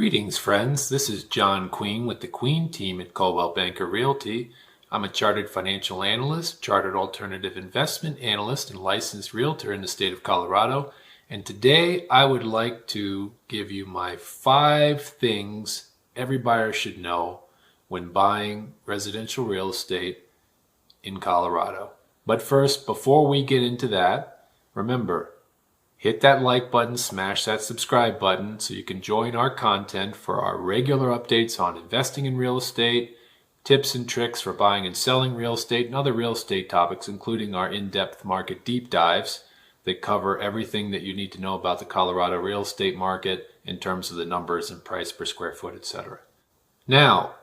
Greetings, friends. This is Jon Queen with the Queen team at Coldwell Banker Realty. I'm a chartered financial analyst, chartered alternative investment analyst, and licensed realtor in the state of Colorado. And today I would like to give you my 5 things every buyer should know when buying residential real estate in Colorado. But first, before we get into that, remember, hit that like button, smash that subscribe button so you can join our content for our regular updates on investing in real estate, tips and tricks for buying and selling real estate, and other real estate topics, including our in-depth market deep dives that cover everything that you need to know about the Colorado real estate market in terms of the numbers and price per square foot, etc. Now,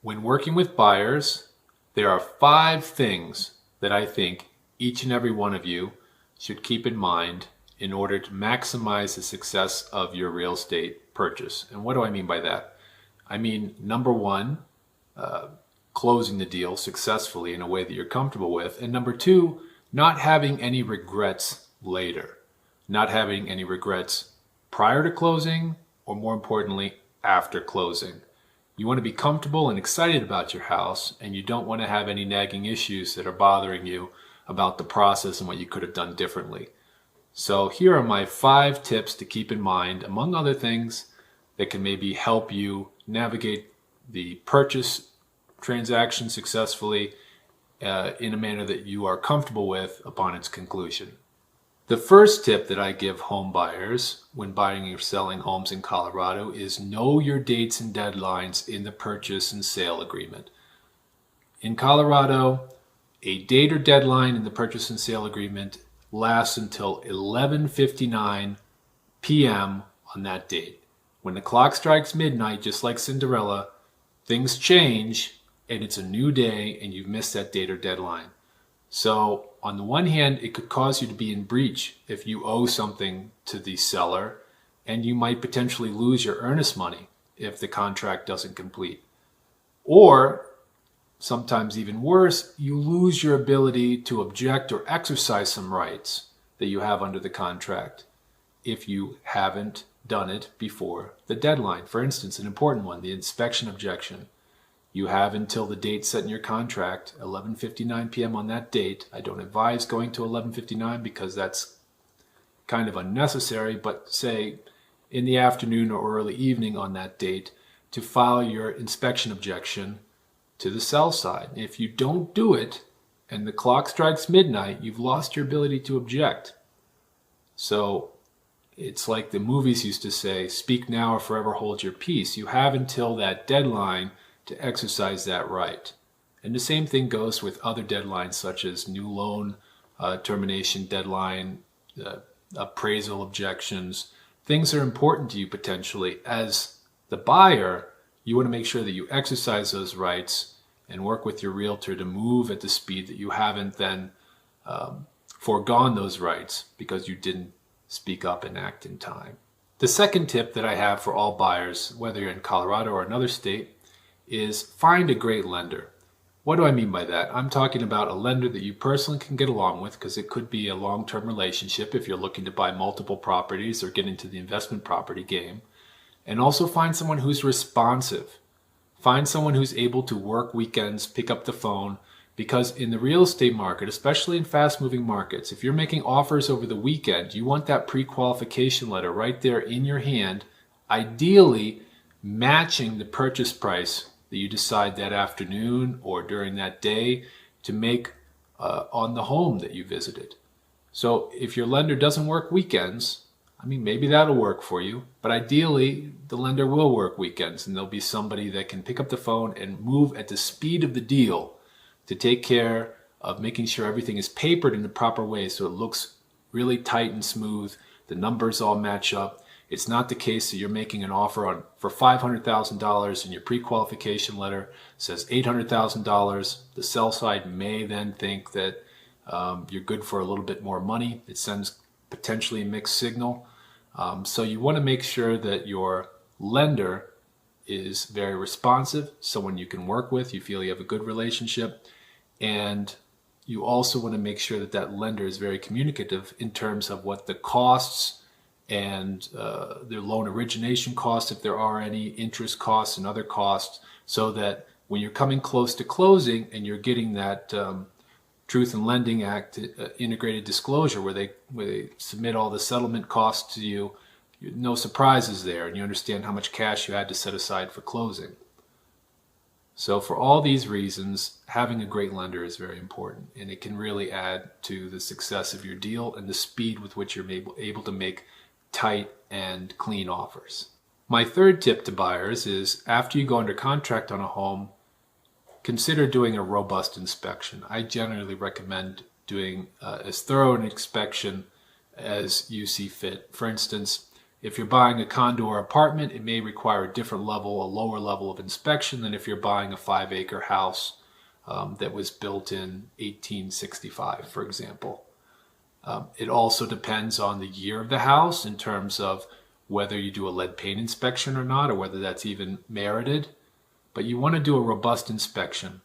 when working with buyers, there are 5 things that I think each and every one of you should keep in mind in order to maximize the success of your real estate purchase. And what do I mean by that? I mean, number 1, closing the deal successfully in a way that you're comfortable with. And number 2, not having any regrets later. Not having any regrets prior to closing, or more importantly, after closing. You want to be comfortable and excited about your house, and you don't want to have any nagging issues that are bothering you about the process and what you could have done differently. So here are my 5 tips to keep in mind, among other things, that can maybe help you navigate the purchase transaction successfully in a manner that you are comfortable with upon its conclusion. The first tip that I give home buyers when buying or selling homes in Colorado is know your dates and deadlines in the purchase and sale agreement. In Colorado, a date or deadline in the purchase and sale agreement lasts until 11:59 p.m. on that date. When the clock strikes midnight, just like Cinderella, things change and it's a new day and you've missed that date or deadline. So on the one hand, it could cause you to be in breach if you owe something to the seller, and you might potentially lose your earnest money if the contract doesn't complete. Or sometimes even worse, you lose your ability to object or exercise some rights that you have under the contract if you haven't done it before the deadline. For instance, an important one, the inspection objection. You have until the date set in your contract, 11:59 p.m. on that date. I don't advise going to 11:59 because that's kind of unnecessary, but say in the afternoon or early evening on that date to file your inspection objection to the sell side. If you don't do it and the clock strikes midnight, you've lost your ability to object. So it's like the movies used to say, speak now or forever hold your peace. You have until that deadline to exercise that right. And the same thing goes with other deadlines such as new loan termination deadline, appraisal objections. Things are important to you potentially. As the buyer, you want to make sure that you exercise those rights and work with your realtor to move at the speed that you haven't then foregone those rights because you didn't speak up and act in time. The second tip that I have for all buyers, whether you're in Colorado or another state, is find a great lender. What do I mean by that? I'm talking about a lender that you personally can get along with, because it could be a long-term relationship if you're looking to buy multiple properties or get into the investment property game. And also find someone who's responsive. Find someone who's able to work weekends, pick up the phone, because in the real estate market, especially in fast-moving markets, if you're making offers over the weekend, you want that pre-qualification letter right there in your hand, ideally matching the purchase price that you decide that afternoon or during that day to make on the home that you visited. So if your lender doesn't work weekends, I mean, maybe that'll work for you, but ideally the lender will work weekends, and there'll be somebody that can pick up the phone and move at the speed of the deal to take care of making sure everything is papered in the proper way so it looks really tight and smooth, the numbers all match up. It's not the case that you're making an offer for $500,000 and your pre-qualification letter says $800,000. The sell side may then think that you're good for a little bit more money. It sends potentially a mixed signal. So you want to make sure that your lender is very responsive, someone you can work with, you feel you have a good relationship, and you also want to make sure that that lender is very communicative in terms of what the costs and their loan origination costs, if there are any, interest costs and other costs, so that when you're coming close to closing and you're getting that Truth in Lending Act integrated disclosure where they submit all the settlement costs to you, no surprises there, and you understand how much cash you had to set aside for closing. So for all these reasons, having a great lender is very important, and it can really add to the success of your deal and the speed with which you're able to make tight and clean offers. My third tip to buyers is, after you go under contract on a home, consider doing a robust inspection. I generally recommend doing as thorough an inspection as you see fit. For instance, if you're buying a condo or apartment, it may require a different level, a lower level of inspection than if you're buying a 5-acre house that was built in 1865, for example. It also depends on the year of the house in terms of whether you do a lead paint inspection or not, or whether that's even merited. But you want to do a robust inspection,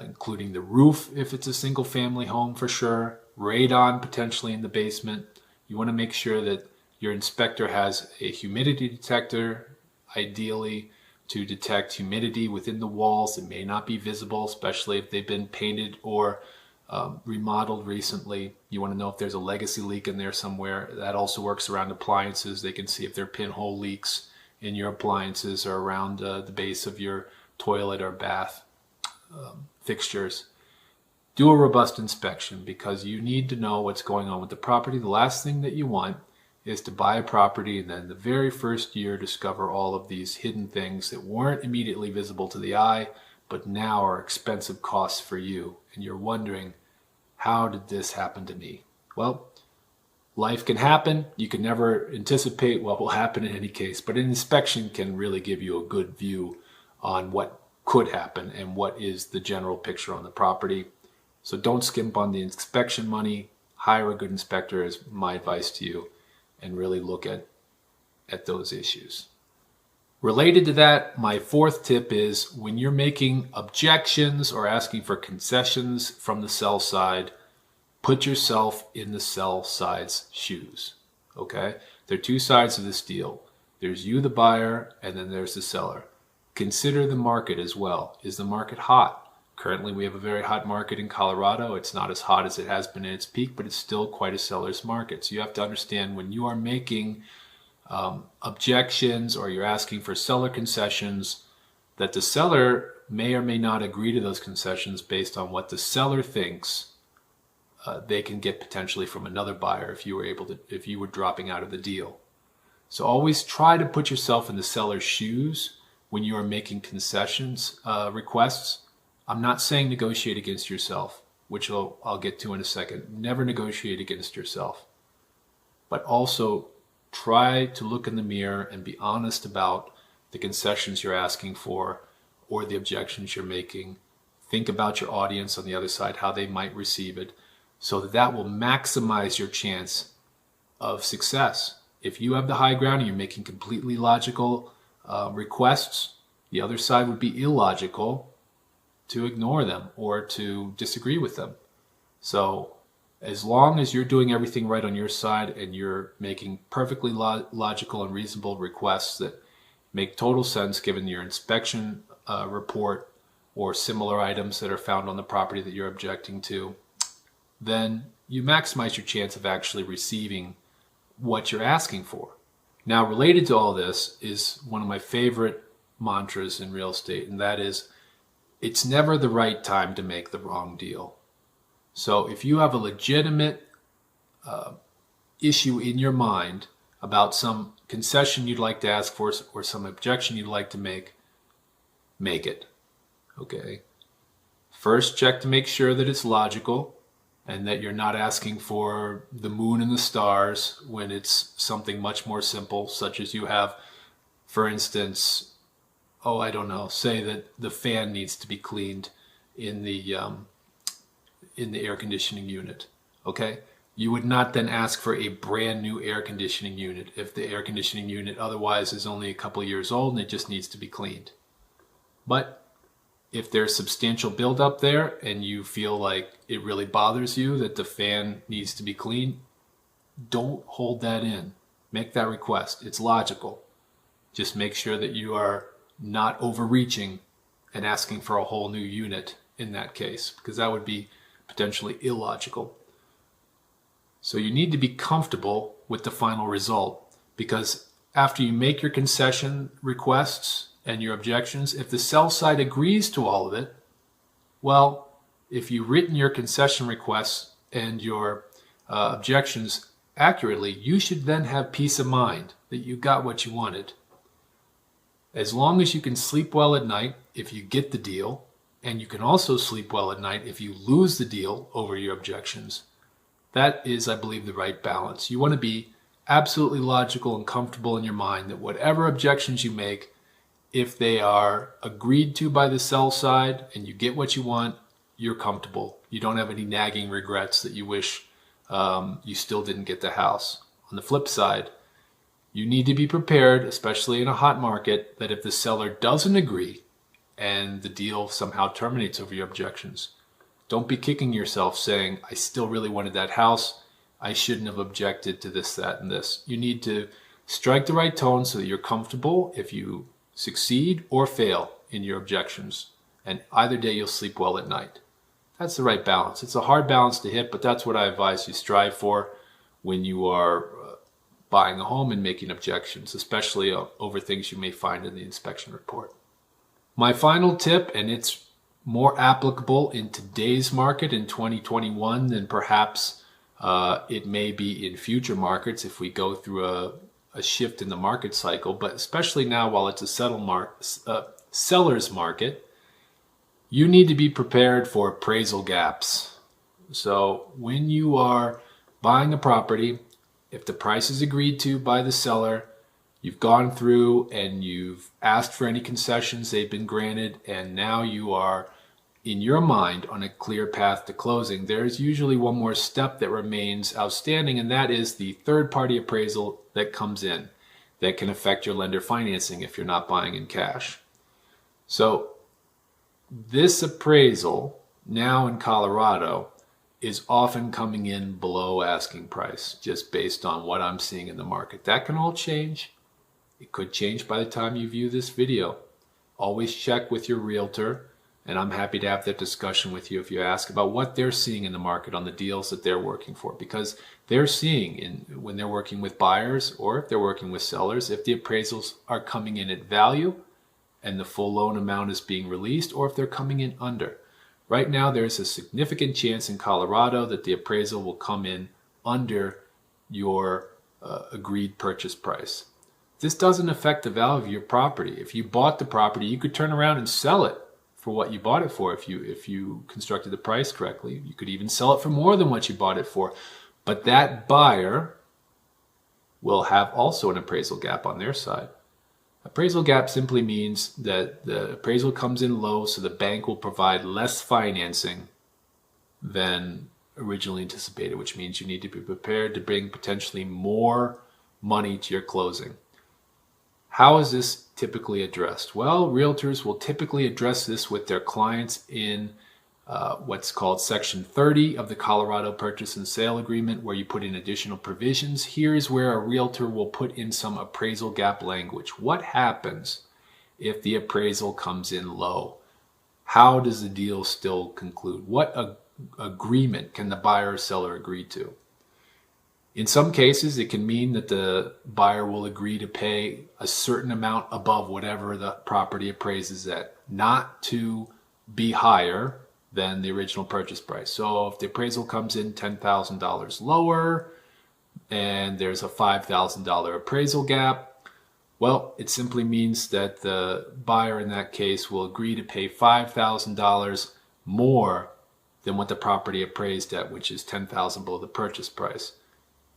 including the roof if it's a single family home for sure, radon potentially in the basement. You want to make sure that your inspector has a humidity detector, ideally to detect humidity within the walls. It may not be visible, especially if they've been painted or remodeled recently. You want to know if there's a legacy leak in there somewhere. That also works around appliances. They can see if there are pinhole leaks in your appliances or around the base of your toilet or bath fixtures. Do a robust inspection because you need to know what's going on with the property. The last thing that you want is to buy a property and then the very first year discover all of these hidden things that weren't immediately visible to the eye, but now are expensive costs for you. And you're wondering, how did this happen to me? Well, life can happen. You can never anticipate what will happen in any case, but an inspection can really give you a good view on what could happen and what is the general picture on the property. So don't skimp on the inspection money. Hire a good inspector is my advice to you, and really look at those issues. Related to that, my fourth tip is when you're making objections or asking for concessions from the sell side, put yourself in the sell side's shoes, okay? There are two sides of this deal. There's you, the buyer, and then there's the seller. Consider the market as well. Is the market hot? Currently, we have a very hot market in Colorado. It's not as hot as it has been in its peak, but it's still quite a seller's market. So you have to understand when you are making objections or you're asking for seller concessions, that the seller may or may not agree to those concessions based on what the seller thinks they can get potentially from another buyer if you were dropping out of the deal. So always try to put yourself in the seller's shoes when you are making concessions requests. I'm not saying negotiate against yourself, which I'll get to in a second. Never negotiate against yourself. But also try to look in the mirror and be honest about the concessions you're asking for or the objections you're making. Think about your audience on the other side, how they might receive it, so that will maximize your chance of success. If you have the high ground and you're making completely logical requests, the other side would be illogical to ignore them or to disagree with them. So as long as you're doing everything right on your side and you're making perfectly logical and reasonable requests that make total sense given your inspection report or similar items that are found on the property that you're objecting to, then you maximize your chance of actually receiving what you're asking for. Now, related to all this is one of my favorite mantras in real estate, and that is, it's never the right time to make the wrong deal. So if you have a legitimate issue in your mind about some concession you'd like to ask for or some objection you'd like to make it. Okay? First, check to make sure that it's logical and that you're not asking for the moon and the stars when it's something much more simple, such as you have, for instance, say that the fan needs to be cleaned in the air conditioning unit, okay? You would not then ask for a brand new air conditioning unit if the air conditioning unit otherwise is only a couple years old and it just needs to be cleaned. But if there's substantial buildup there and you feel like it really bothers you that the fan needs to be cleaned, don't hold that in. Make that request. It's logical. Just make sure that you are not overreaching and asking for a whole new unit in that case, because that would be potentially illogical. So you need to be comfortable with the final result, because after you make your concession requests and your objections, if the sell side agrees to all of it, well, if you've written your concession requests and your objections accurately, you should then have peace of mind that you got what you wanted. As long as you can sleep well at night if you get the deal, and you can also sleep well at night if you lose the deal over your objections, that is, I believe, the right balance. You want to be absolutely logical and comfortable in your mind that whatever objections you make, if they are agreed to by the sell side and you get what you want, you're comfortable. You don't have any nagging regrets that you wish you still didn't get the house. On the flip side, you need to be prepared, especially in a hot market, that if the seller doesn't agree and the deal somehow terminates over your objections, don't be kicking yourself saying, I still really wanted that house. I shouldn't have objected to this, that, and this. You need to strike the right tone so that you're comfortable if you succeed or fail in your objections. And either day you'll sleep well at night. That's the right balance. It's a hard balance to hit, but that's what I advise you strive for when you are buying a home and making objections, especially over things you may find in the inspection report. My final tip, and it's more applicable in today's market in 2021 than perhaps it may be in future markets if we go through a shift in the market cycle, but especially now while it's a seller's market, you need to be prepared for appraisal gaps. So when you are buying a property, if the price is agreed to by the seller, you've gone through and you've asked for any concessions, they've been granted, and now you are in your mind on a clear path to closing, there's usually one more step that remains outstanding, and that is the third-party appraisal that comes in that can affect your lender financing if you're not buying in cash. So this appraisal now in Colorado is often coming in below asking price, just based on what I'm seeing in the market. That can all change. It could change by the time you view this video. Always check with your realtor, and I'm happy to have that discussion with you if you ask about what they're seeing in the market on the deals that they're working for, because they're seeing when they're working with buyers or if they're working with sellers, if the appraisals are coming in at value and the full loan amount is being released, or if they're coming in under. Right now, there's a significant chance in Colorado that the appraisal will come in under your agreed purchase price. This doesn't affect the value of your property. If you bought the property, you could turn around and sell it for what you bought it for if you constructed the price correctly. You could even sell it for more than what you bought it for. But that buyer will have also an appraisal gap on their side. Appraisal gap simply means that the appraisal comes in low, so the bank will provide less financing than originally anticipated, which means you need to be prepared to bring potentially more money to your closing. How is this typically addressed? Well, realtors will typically address this with their clients in what's called Section 30 of the Colorado Purchase and Sale Agreement, where you put in additional provisions. Here's where a realtor will put in some appraisal gap language. What happens if the appraisal comes in low? How does the deal still conclude? What agreement can the buyer or seller agree to? In some cases, it can mean that the buyer will agree to pay a certain amount above whatever the property appraises at, not to be higher than the original purchase price. So if the appraisal comes in $10,000 lower and there's a $5,000 appraisal gap, well, it simply means that the buyer in that case will agree to pay $5,000 more than what the property appraised at, which is $10,000 below the purchase price.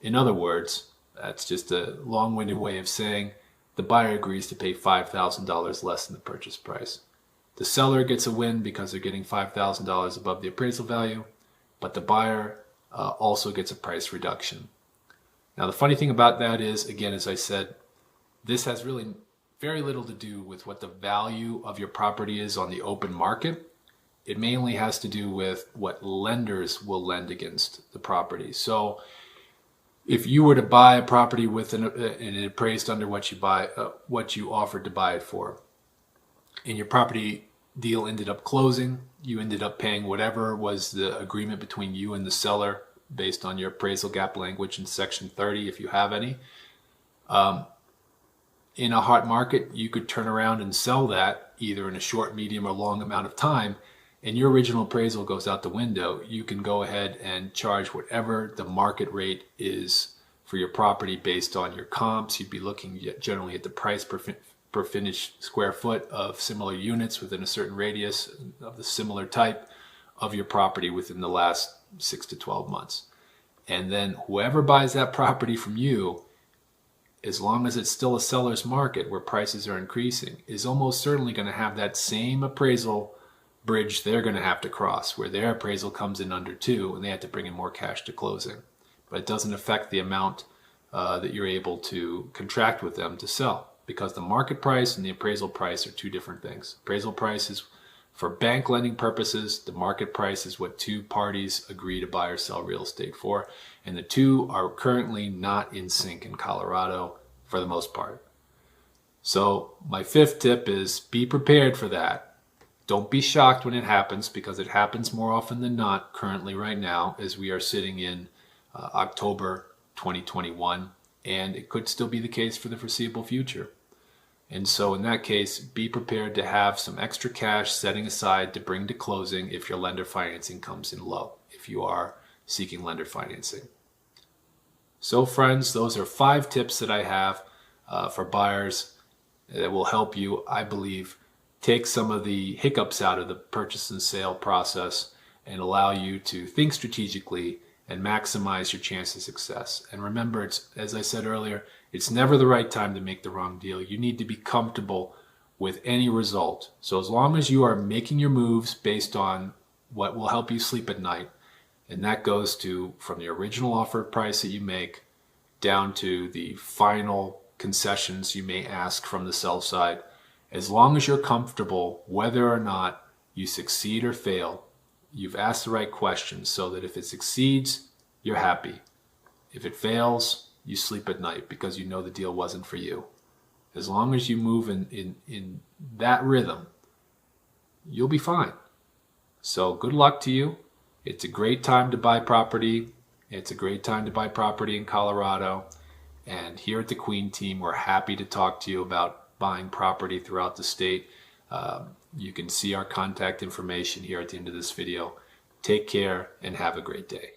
In other words, that's just a long-winded way of saying the buyer agrees to pay $5,000 less than the purchase price. The seller gets a win because they're getting $5,000 above the appraisal value, but the buyer also gets a price reduction. Now, the funny thing about that is, again, as I said, this has really very little to do with what the value of your property is on the open market. It mainly has to do with what lenders will lend against the property. So if you were to buy a property with and it appraised under what you offered to buy it for, and your property deal ended up closing, you ended up paying whatever was the agreement between you and the seller based on your appraisal gap language in Section 30, if you have any. In a hot market, you could turn around and sell that either in a short, medium, or long amount of time, and your original appraisal goes out the window. You can go ahead and charge whatever the market rate is for your property based on your comps. You'd be looking generally at the price per finished square foot of similar units within a certain radius of the similar type of your property within the last 6 to 12 months. And then whoever buys that property from you, as long as it's still a seller's market where prices are increasing, is almost certainly going to have that same appraisal bridge they're going to have to cross, where their appraisal comes in under 2 and they have to bring in more cash to closing. But it doesn't affect the amount that you're able to contract with them to sell, because the market price and the appraisal price are two different things. Appraisal price is for bank lending purposes. The market price is what two parties agree to buy or sell real estate for, and the two are currently not in sync in Colorado for the most part. So my 5th tip is be prepared for that. Don't be shocked when it happens, because it happens more often than not currently right now, as we are sitting in October 2021, and it could still be the case for the foreseeable future. And so in that case, be prepared to have some extra cash setting aside to bring to closing if your lender financing comes in low, if you are seeking lender financing. So friends, those are 5 tips that I have for buyers that will help you, I believe, take some of the hiccups out of the purchase and sale process and allow you to think strategically and maximize your chance of success. And remember, it's, as I said earlier, it's never the right time to make the wrong deal. You need to be comfortable with any result. So as long as you are making your moves based on what will help you sleep at night, and that goes to from the original offer price that you make down to the final concessions you may ask from the sell side, as long as you're comfortable whether or not you succeed or fail, you've asked the right questions, so that if it succeeds, you're happy. If it fails, you sleep at night because you know the deal wasn't for you. As long as you move in that rhythm, you'll be fine. So good luck to you. It's a great time to buy property. It's a great time to buy property in Colorado. And here at the Queen team, we're happy to talk to you about buying property throughout the state. You can see our contact information here at the end of this video. Take care and have a great day.